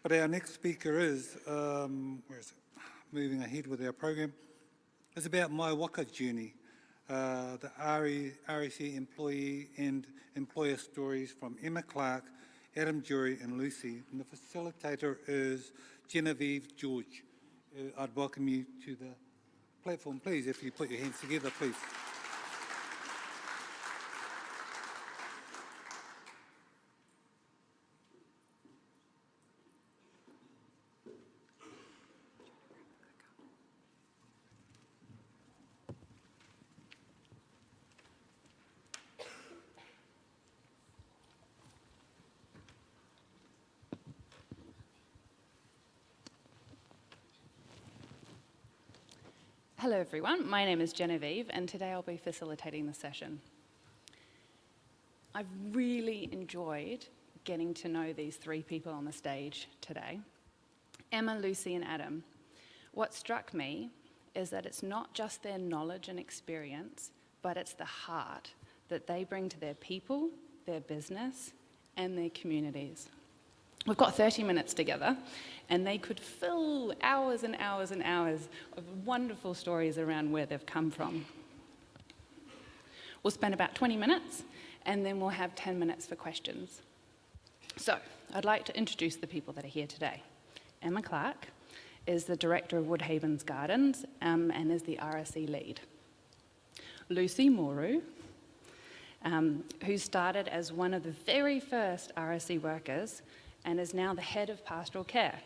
But our next speaker is, where is it? Moving ahead with our program. It's about my Waka journey, the RSE employee and employer stories from Emma Clark, Adam Jury and Lucy. And the facilitator is Genevieve George. I'd welcome you to the platform, please, if you put your hands together, please. Hello everyone, my name is Genevieve and today I'll be facilitating the session. I've really enjoyed getting to know these three people on the stage today, Emma, Lucy and Adam. What struck me is that it's not just their knowledge and experience, but it's the heart that they bring to their people, their business and their communities. We've got 30 minutes together and they could fill hours and hours and hours of wonderful stories around where they've come from. We'll spend about 20 minutes and then we'll have 10 minutes for questions. So, I'd like to introduce the people that are here today. Emma Clark is the Director of Woodhaven's Gardens and is the RSE lead. Lucy Moru, who started as one of the very first RSE workers and is now the head of pastoral care.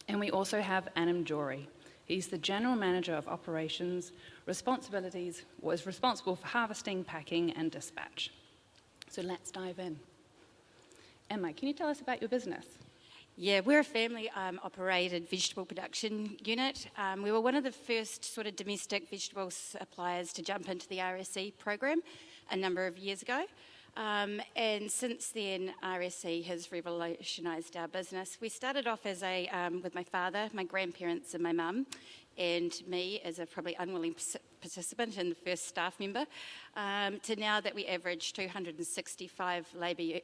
And we also have Adam Jory. He's the General Manager of Operations, was responsible for harvesting, packing and dispatch. So let's dive in. Emma, can you tell us about your business? Yeah, we're a family-operated vegetable production unit. We were one of the first sort of domestic vegetable suppliers to jump into the RSE program a number of years ago. And since then, RSE has revolutionised our business. We started off as with my father, my grandparents and my mum, and me as a probably unwilling participant and the first staff member, to now that we average 265 labour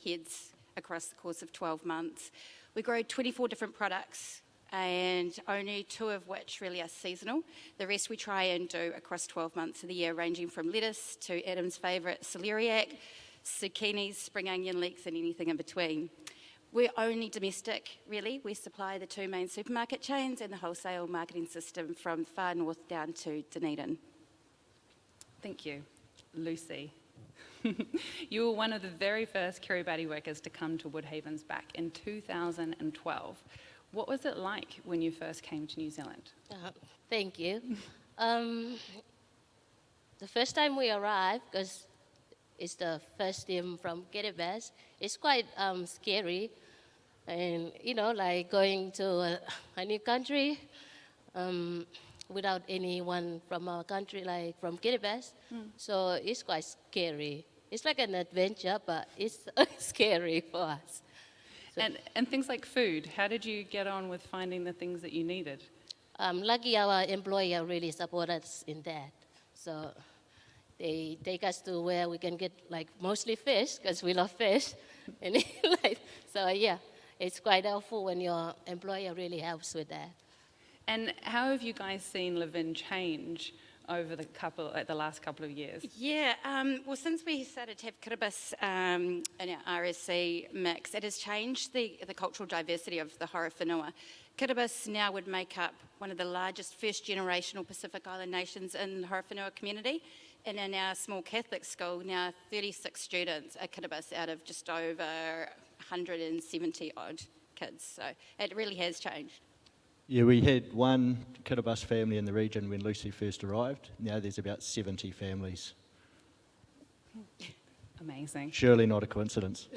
heads across the course of 12 months. We grow 24 different products, and only 2 of which really are seasonal. The rest we try and do across 12 months of the year, ranging from lettuce to Adam's favourite celeriac, zucchinis, spring onion leeks and anything in between. We're only domestic, really. We supply the 2 main supermarket chains and the wholesale marketing system from far north down to Dunedin. Thank you. Lucy. You were one of the very first Kiribati workers to come to Woodhaven's back in 2012. What was it like when you first came to New Zealand? Thank you. The first time we arrived, because it's the first team from Kiribati, it's quite scary. And, you know, like going to a new country without anyone from our country, like from Kiribati. So it's quite scary. It's like an adventure, but it's scary for us. So, and things like food, how did you get on with finding the things that you needed? Lucky our employer really support us in that. So they take us to where we can get like mostly fish, because we love fish. And so yeah, it's quite helpful when your employer really helps with that. And how have you guys seen Levin change over the last couple of years? Yeah, well, since we started to have Kiribati in our RSE mix, it has changed the cultural diversity of the Hora whenua. Kiribati now would make up one of the largest first-generational Pacific Island nations in the Hora whenua community. And in our small Catholic school, now 36 students are Kiribati out of just over 170-odd kids. So it really has changed. Yeah, we had one Kiribati family in the region when Lucy first arrived. Now there's about 70 families. Amazing. Surely not a coincidence.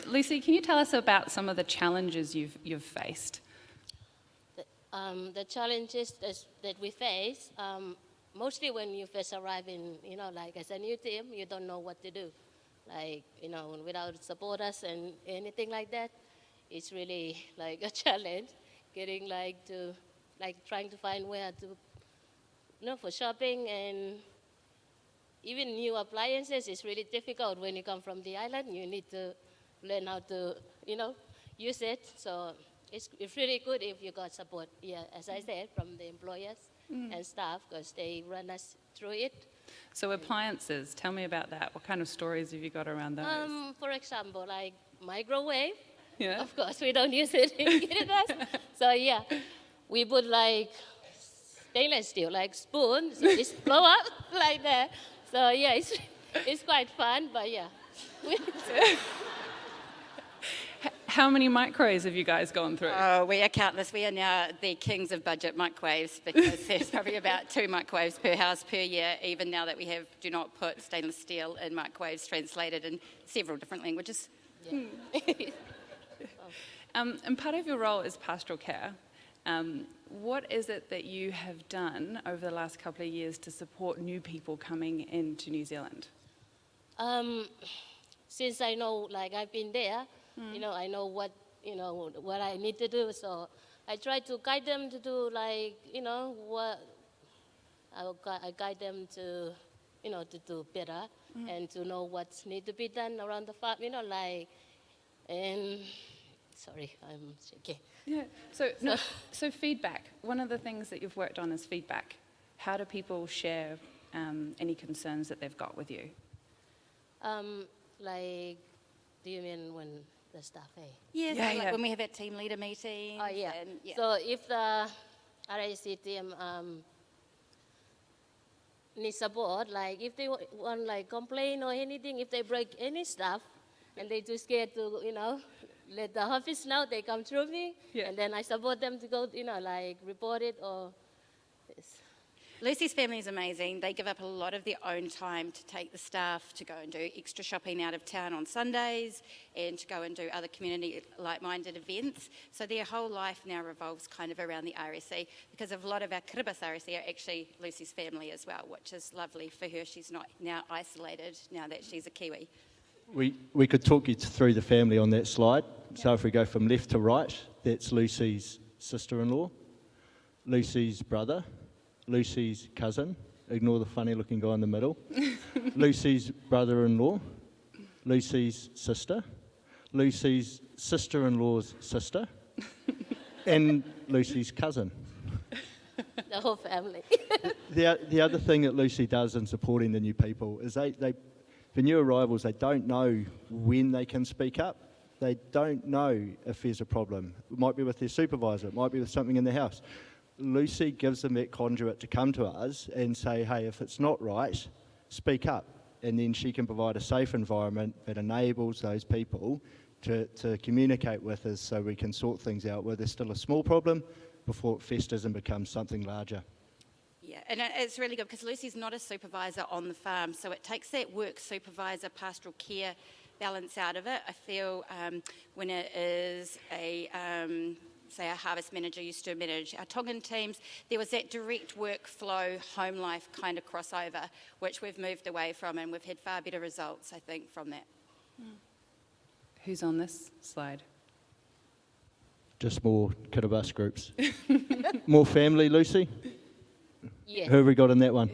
Lucy, can you tell us about some of the challenges you've faced? The challenges that we face, mostly when you first arrive in, like as a new team, you don't know what to do. Like, without supporters and anything like that. It's really like a challenge, getting trying to find where to, for shopping, and even new appliances is really difficult when you come from the island. You need to learn how to, use it. So it's really good if you got support, as I said, from the employers and staff, because they run us through it. So appliances, tell me about that. What kind of stories have you got around those? For example, like microwave. Yeah. Of course, we don't use it in Unidas. So yeah, we put like stainless steel, like spoons, so just blow up like that. So yeah, it's quite fun, but yeah. How many microwaves have you guys gone through? Oh, we are countless. We are now the kings of budget microwaves because there's probably about 2 microwaves per house per year, even now that we have do not put stainless steel in microwaves translated in several different languages. Yeah. And part of your role is pastoral care. What is it that you have done over the last couple of years to support new people coming into New Zealand? Since I know, like I've been there, I know what I need to do. So I try to guide them to do what I guide them to, to do better and to know what needs to be done around the farm, and sorry, I'm shaking. Yeah. So feedback. One of the things that you've worked on is feedback. How do people share any concerns that they've got with you? Do you mean when the staff, Yes, Yeah, like yeah. when we have our team leader meetings. Oh, yeah. And, yeah. So if the RSE team needs support, like if they want complain or anything, if they break any stuff, and they too scared to, let the office know, they come through me, Yeah. and then I support them to go, report it or. Yes. Lucy's family is amazing. They give up a lot of their own time to take the staff to go and do extra shopping out of town on Sundays and to go and do other community like-minded events. So their whole life now revolves kind of around the RSE because a lot of our Kiribati RSE are actually Lucy's family as well, which is lovely for her. She's not now isolated now that she's a Kiwi. We could talk you through the family on that slide. So if we go from left to right, that's Lucy's sister-in-law, Lucy's brother, Lucy's cousin, ignore the funny looking guy in the middle, Lucy's brother-in-law, Lucy's sister, Lucy's sister-in-law's sister, and Lucy's cousin. The whole family. The other thing that Lucy does in supporting the new people is for new arrivals, they don't know when they can speak up. They don't know if there's a problem. It might be with their supervisor, it might be with something in the house. Lucy gives them that conduit to come to us and say, hey, if it's not right, speak up. And then she can provide a safe environment that enables those people to communicate with us so we can sort things out where there's still a small problem before it festers and becomes something larger. Yeah, and it's really good because Lucy's not a supervisor on the farm, so it takes that work supervisor, pastoral care balance out of it. I feel when it is say a harvest manager used to manage our Tongan teams, there was that direct workflow, home life kind of crossover, which we've moved away from, and we've had far better results, I think, from that. Who's on this slide? Just more Kiribati groups. More family, Lucy? Yeah. Who have we got in that one?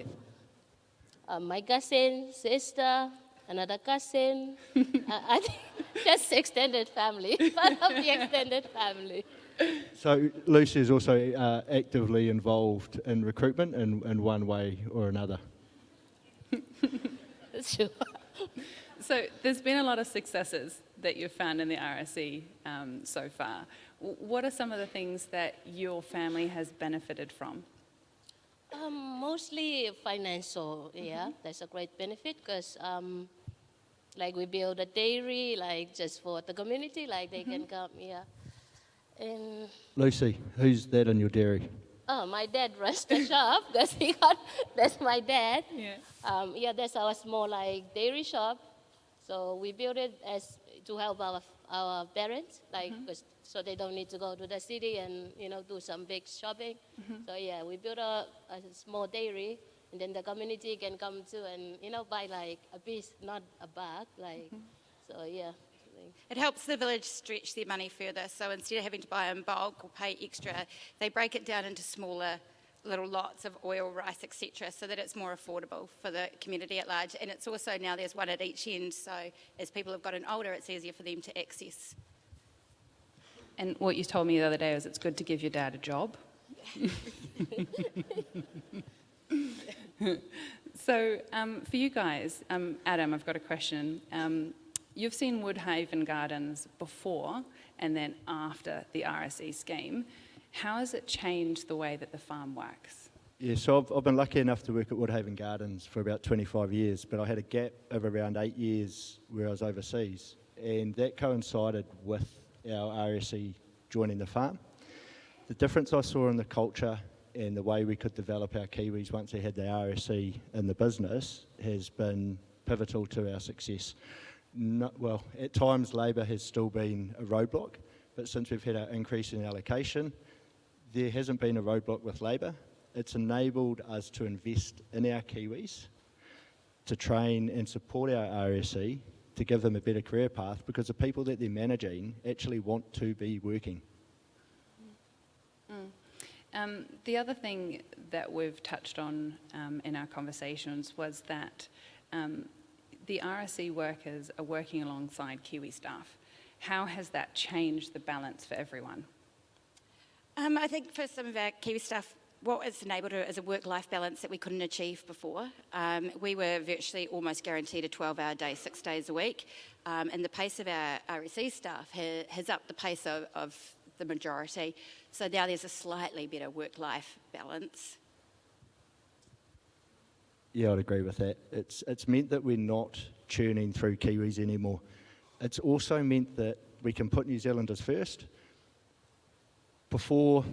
My cousin, sister, another cousin. I think just extended family, part of the extended family. So Lucy is also actively involved in recruitment in one way or another. Sure. So there's been a lot of successes that you've found in the RSE so far. What are some of the things that your family has benefited from? Mostly financial, yeah. That's a great benefit because, we build a dairy, just for the community, they can come, yeah. And Lucy, who's that in your dairy? my dad runs the shop because that's my dad. Yeah. That's our small dairy shop. So we built it to help our parents, so they don't need to go to the city and do some big shopping. So yeah, we built a small dairy, and then the community can come too and buy a piece, not a bag. So yeah. It helps the village stretch their money further, so instead of having to buy in bulk or pay extra, they break it down into smaller little lots of oil, rice, etc., so that it's more affordable for the community at large. And it's also now there's one at each end, so as people have gotten older, it's easier for them to access. And what you told me the other day was it's good to give your dad a job. So for you guys, Adam, I've got a question. You've seen Woodhaven Gardens before and then after the RSE scheme. How has it changed the way that the farm works? Yeah, so I've been lucky enough to work at Woodhaven Gardens for about 25 years, but I had a gap of around 8 years where I was overseas, and that coincided with our RSE joining the farm. The difference I saw in the culture and the way we could develop our Kiwis once they had the RSE in the business has been pivotal to our success. Well, at times labour has still been a roadblock, but since we've had our increase in allocation, there hasn't been a roadblock with labour. It's enabled us to invest in our Kiwis, to train and support our RSE, to give them a better career path, because the people that they're managing actually want to be working. The other thing that we've touched on in our conversations was that the RSE workers are working alongside Kiwi staff. How has that changed the balance for everyone? I think for some of our Kiwi staff, what it's enabled is a work-life balance that we couldn't achieve before. We were virtually almost guaranteed a 12-hour day, 6 days a week, and the pace of our RSE staff has upped the pace of the majority. So now there's a slightly better work-life balance. Yeah, I'd agree with that. It's meant that we're not churning through Kiwis anymore. It's also meant that we can put New Zealanders first. Before,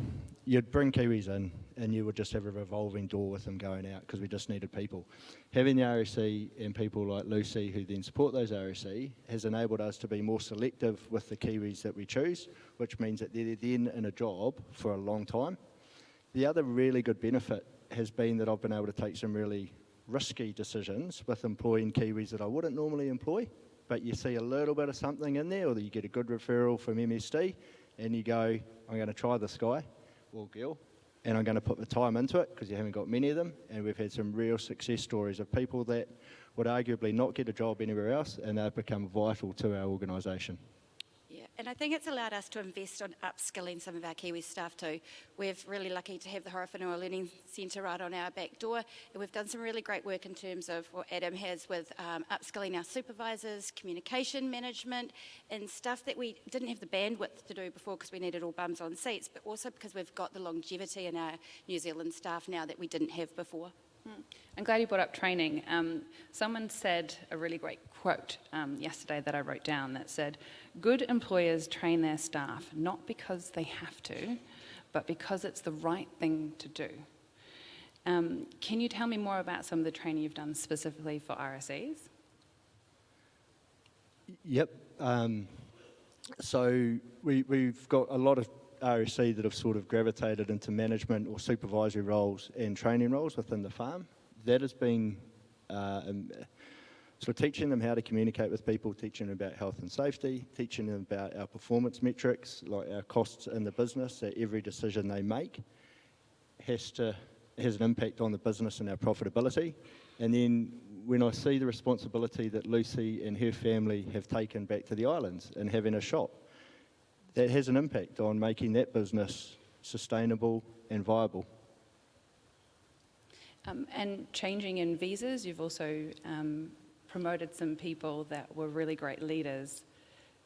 you'd bring Kiwis in and you would just have a revolving door with them going out because we just needed people. Having the RSE and people like Lucy who then support those RSE has enabled us to be more selective with the Kiwis that we choose, which means that they're then in a job for a long time. The other really good benefit has been that I've been able to take some really risky decisions with employing Kiwis that I wouldn't normally employ, but you see a little bit of something in there, or you get a good referral from MSD and you go, I'm going to try this guy or girl and I'm going to put the time into it because you haven't got many of them, and we've had some real success stories of people that would arguably not get a job anywhere else and they've become vital to our organisation. Yeah, and I think it's allowed us to invest on upskilling some of our Kiwi staff too. We're really lucky to have the Horticulture Learning Centre right on our back door, and we've done some really great work in terms of what Adam has with upskilling our supervisors, communication management, and stuff that we didn't have the bandwidth to do before because we needed all bums on seats, but also because we've got the longevity in our New Zealand staff now that we didn't have before. I'm glad you brought up training. Someone said a really great quote yesterday that I wrote down that said, good employers train their staff not because they have to, but because it's the right thing to do. Can you tell me more about some of the training you've done specifically for RSEs? Yep. So we've got a lot of RSE that have sort of gravitated into management or supervisory roles and training roles within the farm. That has been sort of teaching them how to communicate with people, teaching them about health and safety, teaching them about our performance metrics, like our costs in the business, that every decision they make has an impact on the business and our profitability. And then when I see the responsibility that Lucy and her family have taken back to the islands and having a shop, that has an impact on making that business sustainable and viable. And changing in visas, you've also promoted some people that were really great leaders.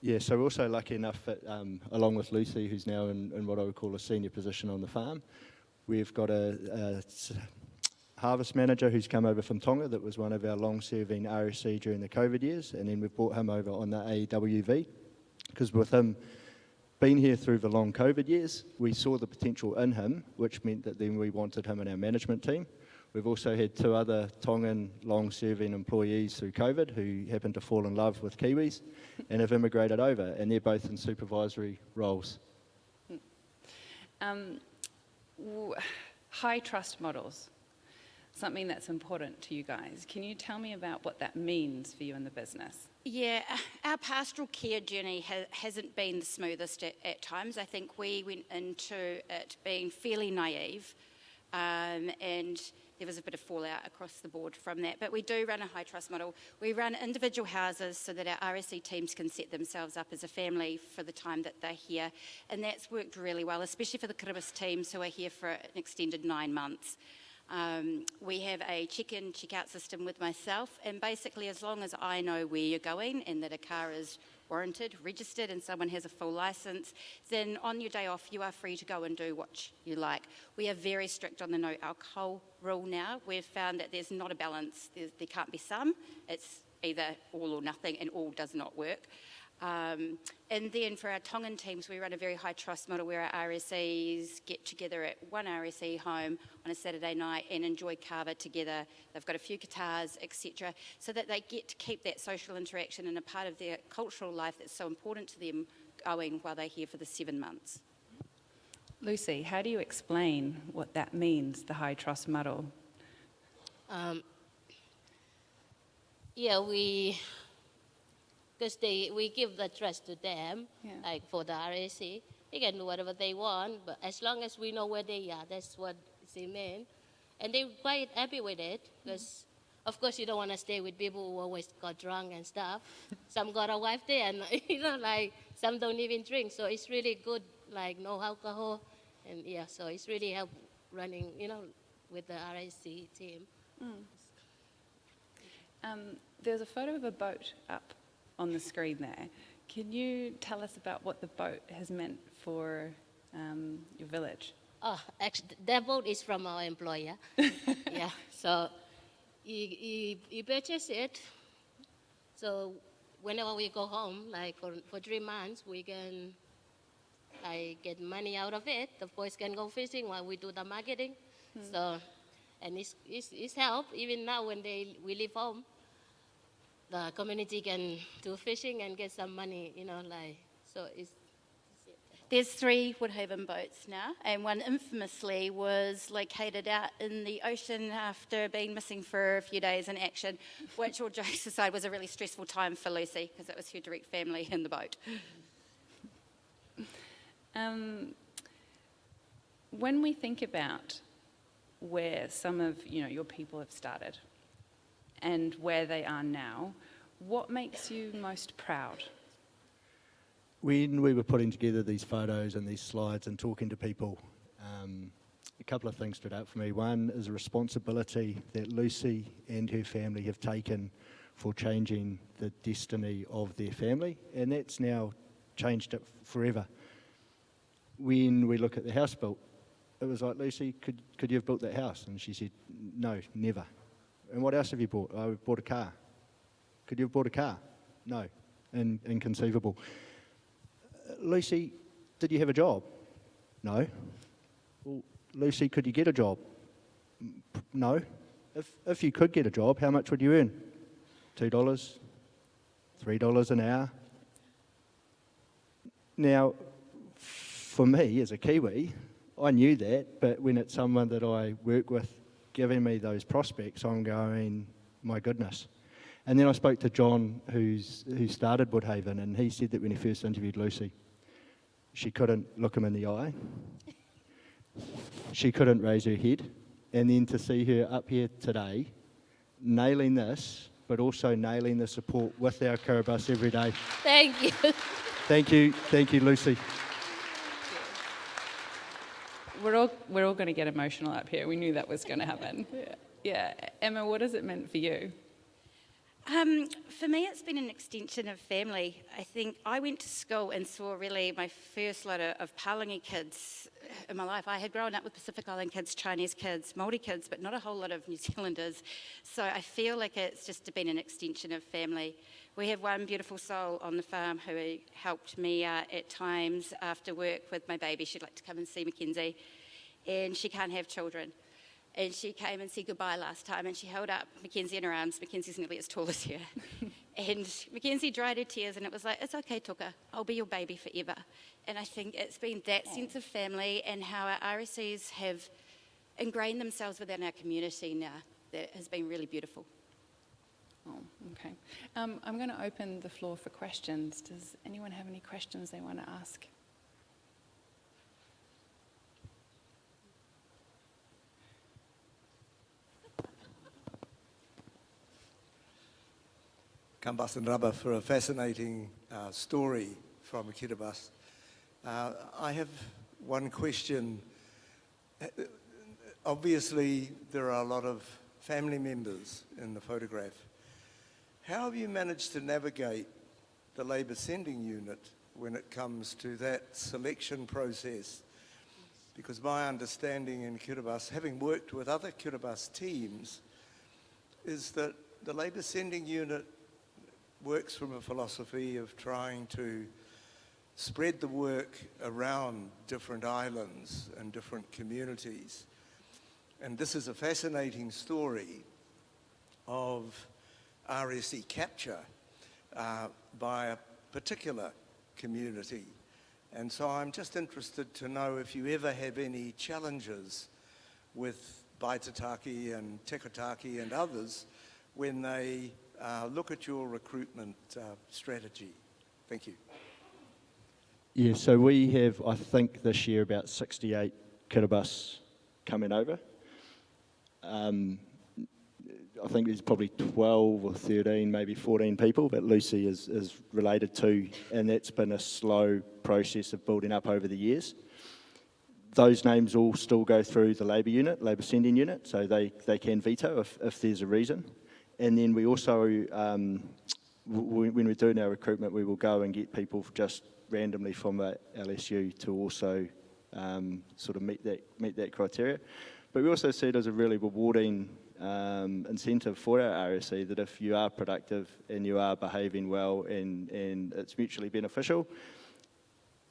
Yeah, so we're also lucky enough that, along with Lucy, who's now in what I would call a senior position on the farm, we've got a harvest manager who's come over from Tonga that was one of our long-serving RSE during the COVID years, and then we've brought him over on the AWV, because with him being here through the long COVID years, we saw the potential in him, which meant that then we wanted him in our management team. We've also had 2 other Tongan long-serving employees through COVID who happened to fall in love with Kiwis and have immigrated over, and they're both in supervisory roles. High trust models, something that's important to you guys. Can you tell me about what that means for you in the business? Yeah, our pastoral care journey hasn't been the smoothest at times. I think we went into it being fairly naive, and there was a bit of fallout across the board from that. But we do run a high trust model. We run individual houses so that our RSE teams can set themselves up as a family for the time that they're here. And that's worked really well, especially for the Kiribati teams who are here for an extended 9 months. We have a check-in, check-out system with myself, and basically as long as I know where you're going and that a car is warranted, registered, and someone has a full licence, then on your day off you are free to go and do what you like. We are very strict on the no alcohol rule now. We've found that there's not a balance. There can't be some. It's either all or nothing, and all does not work. And then for our Tongan teams, we run a very high trust model where our RSEs get together at one RSE home on a Saturday night and enjoy kava together. They've got a few guitars, etc., so that they get to keep that social interaction and a part of their cultural life that's so important to them going while they're here for the 7 months. Lucy, how do you explain what that means, the high trust model? Because we give the trust to them, like for the RSE. They can do whatever they want, but as long as we know where they are, that's what they mean. And they're quite happy with it, because of course you don't want to stay with people who always got drunk and stuff. Some got a wife there, and like some don't even drink. So it's really good, like no alcohol, and so it's really help running, with the RSE team. There's a photo of a boat up on the screen there. Can you tell us about what the boat has meant for your village? Oh, actually, that boat is from our employer. So he purchased it. So whenever we go home, like for 3 months, we can get money out of it. The boys can go fishing while we do the marketing. So, and it's help even now when we leave home. The community can do fishing and get some money, so it's... There's 3 Woodhaven boats now, and one infamously was located out in the ocean after being missing for a few days in action, which, all jokes aside, was a really stressful time for Lucy, because it was her direct family in the boat. When we think about where some of your people have started, and where they are now, what makes you most proud? When we were putting together these photos and these slides and talking to people, a couple of things stood out for me. One is a responsibility that Lucy and her family have taken for changing the destiny of their family, and that's now changed it forever. When we look at the house built, it was like, Lucy, could you have built that house? And she said, no, never. And what else have you bought? I bought a car. Could you have bought a car? No. Inconceivable. Lucy, did you have a job? No. Well, Lucy, could you get a job? No. If you could get a job, how much would you earn? $2, $3 an hour. Now, for me as a Kiwi, I knew that, but when it's someone that I work with giving me those prospects, I'm going, my goodness. And then I spoke to John, who started Woodhaven, and he said that when he first interviewed Lucy, she couldn't look him in the eye, she couldn't raise her head, and then to see her up here today, nailing this, but also nailing the support with our Kiribati every day. Thank you. Thank you, Lucy. We're all going to get emotional up here. We knew that was going to happen. Yeah. Emma, what has it meant for you? For me, it's been an extension of family. I think I went to school and saw really my first lot of Palangi kids in my life. I had grown up with Pacific Island kids, Chinese kids, Māori kids, but not a whole lot of New Zealanders. So I feel like it's just been an extension of family. We have one beautiful soul on the farm who helped me at times after work with my baby. She'd like to come and see Mackenzie, and she can't have children. And she came and said goodbye last time, and she held up Mackenzie in her arms. Mackenzie's nearly as tall as her. And Mackenzie dried her tears, and it was like, it's okay, Tuka, I'll be your baby forever. And I think it's been that sense of family and how our RSEs have ingrained themselves within our community now that has been really beautiful. Oh, okay. I'm going to open the floor for questions. Does anyone have any questions they want to ask? Kambas and Rubber for a fascinating story from Kiribati. I have one question. Obviously, there are a lot of family members in the photograph. How have you managed to navigate the labour sending unit when it comes to that selection process? Because my understanding in Kiribati, having worked with other Kiribati teams, is that the labour sending unit works from a philosophy of trying to spread the work around different islands and different communities. And this is a fascinating story of RSE capture by a particular community. And so I'm just interested to know if you ever have any challenges with Baitataki and Tekataki and others when they look at your recruitment strategy. Thank you. Yeah, so we have, I think this year, about 68 Kiribati coming over. I think there's probably 12 or 13, maybe 14 people that Lucy is related to, and that's been a slow process of building up over the years. Those names all still go through the labour sending unit, so they can veto if there's a reason. And then we also, when we're doing our recruitment, we will go and get people just randomly from the LSU to also sort of meet that criteria. But we also see it as a really rewarding incentive for our RSE that if you are productive and you are behaving well and it's mutually beneficial,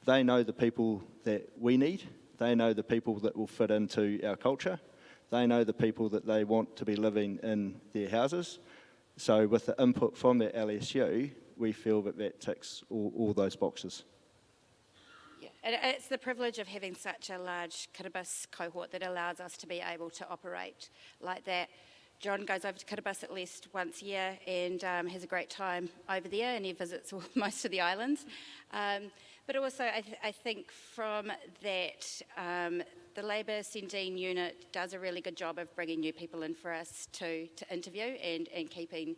they know the people that we need, they know the people that will fit into our culture, they know the people that they want to be living in their houses. So with the input from the LSU, we feel that ticks all those boxes. Yeah, and it's the privilege of having such a large Kiribati cohort that allows us to be able to operate like that. John goes over to Kiribati at least once a year and has a great time over there, and he visits most of the islands. But also, I think from that, the labour sending unit does a really good job of bringing new people in for us to interview and keeping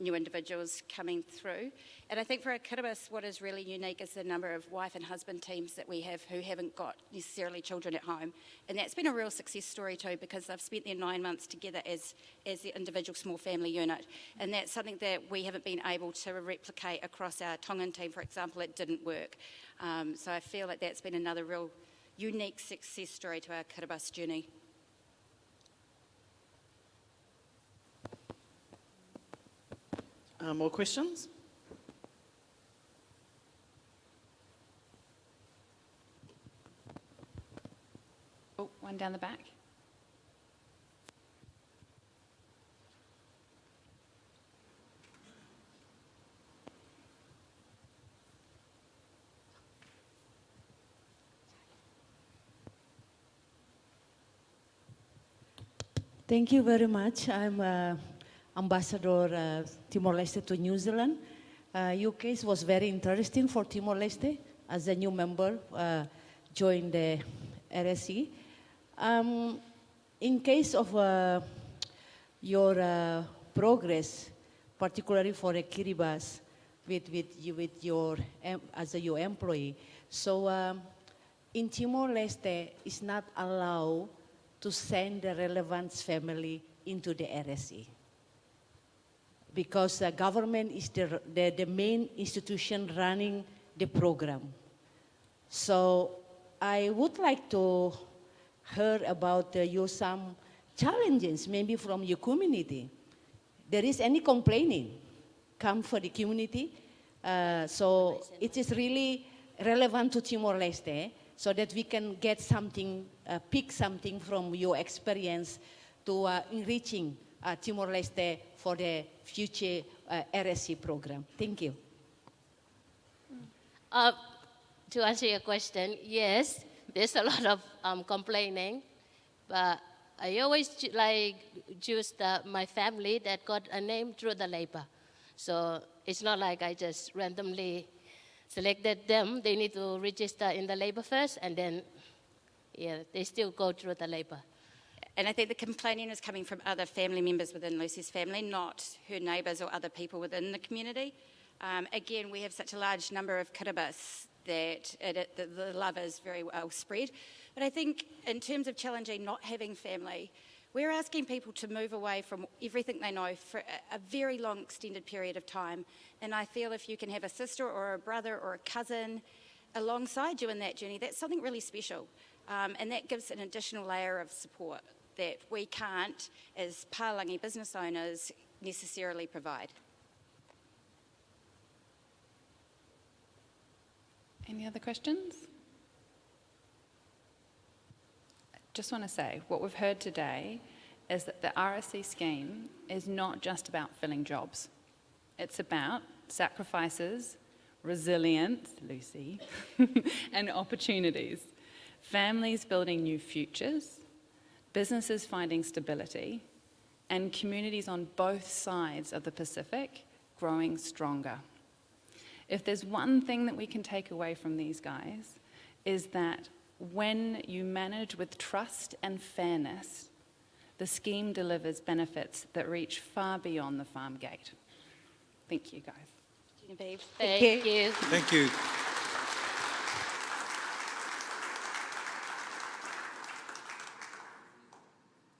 new individuals coming through. And I think for Kiribati, what is really unique is the number of wife and husband teams that we have who haven't got necessarily children at home. And that's been a real success story too, because they've spent their 9 months together as the individual small family unit. And that's something that we haven't been able to replicate across our Tongan team, for example. It didn't work. So I feel like that's been another real unique success story to our Kiribati journey. More questions? Oh, one down the back. Thank you very much. I'm Ambassador Timor-Leste to New Zealand. Your case was very interesting for Timor-Leste as a new member joined the RSE. In case of your progress, particularly for a Kiribati with your as your employee, so in Timor-Leste is not allowed to send the relevant family into the RSE, because the government is the main institution running the program. So I would like to hear about some challenges, maybe from your community. There is any complaining come for the community, so it is really relevant to Timor-Leste, so that we can get something, pick something from your experience to enriching Timor-Leste for the future RSE program. Thank you. To answer your question, yes, there's a lot of complaining, but I always choose my family that got a name through the labor. So it's not like I just randomly selected them. They need to register in the labor first, and then, yeah, they still go through the labor. And I think the complaining is coming from other family members within Lucy's family, not her neighbours or other people within the community. Again, we have such a large number of kiribas that the love is very well spread. But I think in terms of challenging not having family, we're asking people to move away from everything they know for a very long extended period of time. And I feel if you can have a sister or a brother or a cousin alongside you in that journey, that's something really special. And that gives an additional layer of support that we can't, as Pālangi business owners, necessarily provide. Any other questions? Just want to say, what we've heard today is that the RSE scheme is not just about filling jobs. It's about sacrifices, resilience, Lucy, and opportunities. Families building new futures, businesses finding stability, and communities on both sides of the Pacific growing stronger. If there's one thing that we can take away from these guys, is that when you manage with trust and fairness, the scheme delivers benefits that reach far beyond the farm gate. Thank you, guys. Genevieve. Thank you. Thank you.